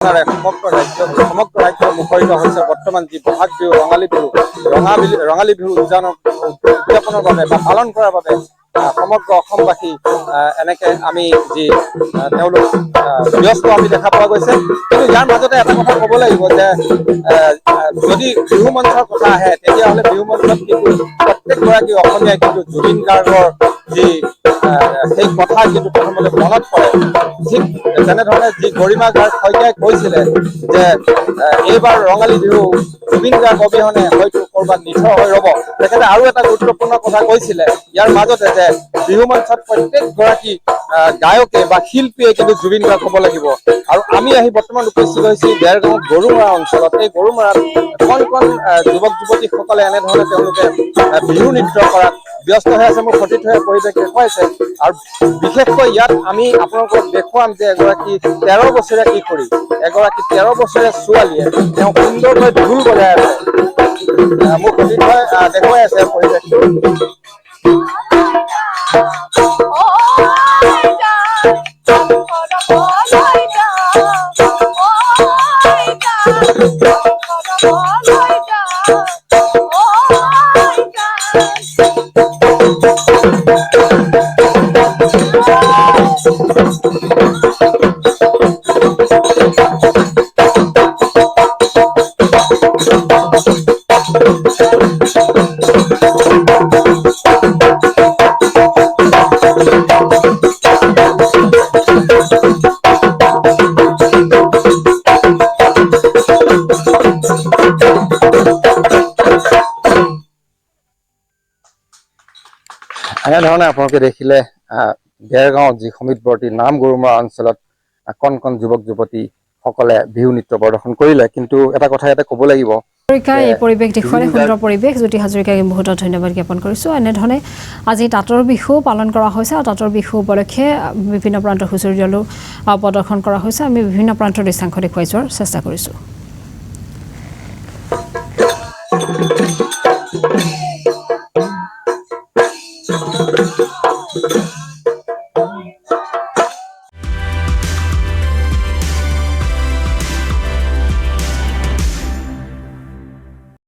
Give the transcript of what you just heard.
সমগ্ৰ ৰাজ্য মুখৰিত হৈছে বৰ্তমান যি বহাগ বিহু ৰঙালী বিহু উদযাপনৰ বাবে বা পালন কৰাৰ বাবে সমগ্ৰ অসমবাসী এনেকে আমি যি তেওঁলোক ব্যস্ত আমি দেখা পোৱা গৈছে। কিন্তু ইয়াৰ মাজতে এটা কথা ক'ব লাগিব যে যদি বিহু মঞ্চৰ কথা আহে তেতিয়াহ'লে বিহু মঞ্চত কিন্তু প্ৰত্যেকগৰাকী অসমীয়াই কিন্তু জুবিন গাৰ্গৰ যি সেই কথা কিন্তু প্ৰথমতে মনত পৰে। ঠিক যেনেধৰণে যি গৰিমা গাৰ্গ শইকীয়াই কৈছিলে যে এইবাৰ ৰঙালী বিহু জুবিন গাৰ্গ অবিহনে হয়তো ক'ৰবাত নিথৰ হৈ ৰ'ব। তেখেতে আৰু এটা গুৰুত্বপূৰ্ণ কথা কৈছিলে ইয়াৰ মাজতে যে বিহু মঞ্চত প্ৰত্যেকগৰাকী গায়কে বা শিল্পীয়ে কিন্তু জুবিন গাৰ্গ হ'ব লাগিব। আৰু আমি আহি বৰ্তমান উপস্থিত হৈছো দেৰগাঁও গৰুমৰা অঞ্চলত। এই গৰুমৰাত কণ কণ যুৱক যুৱতীসকলে এনেধৰণে তেওঁলোকে বিহু নৃত্য কৰাত ব্যস্ত হৈ আছে। মোৰ সতীৰ্থ পৰিৱেশ দেখুৱাইছে আৰু বিশেষকৈ ইয়াত আমি আপোনালোকক দেখুৱাম যে এগৰাকী 13 বছৰীয়া কিশোৰী, এগৰাকী 13 বছৰীয়া ছোৱালীয়ে তেওঁ সুন্দৰকৈ ঢোল বজাই আছে। মোৰ সতীৰ্থই দেখুৱাই আছে পৰিৱেশটো। এনেধৰণে আপোনালোকে দেখিলে দেৰগাঁও যি সমিতৱৰ্তী নাম গৰুমৰা অঞ্চলত কণ কণ যুৱক যুৱতীসকলে বিহু নৃত্য প্ৰদৰ্শন কৰিলে। কিন্তু এটা কথা ইয়াতে ক'ব লাগিব, এই পৰিৱেশ দেখুৱালে সুন্দৰ পৰিৱেশ। জ্যোতি হাজৰিকাক বহুত ধন্যবাদ জ্ঞাপন কৰিছোঁ। এনেধৰণে আজি তাঁতৰ বিহু পালন কৰা হৈছে আৰু তাঁতৰ বিহু উপলক্ষে বিভিন্ন প্ৰান্তৰ হুঁচৰি দলো প্ৰদৰ্শন কৰা হৈছে। আমি বিভিন্ন প্ৰান্তৰ দৃশ্যাংশ দেখুৱাই যোৱাৰ চেষ্টা কৰিছোঁ।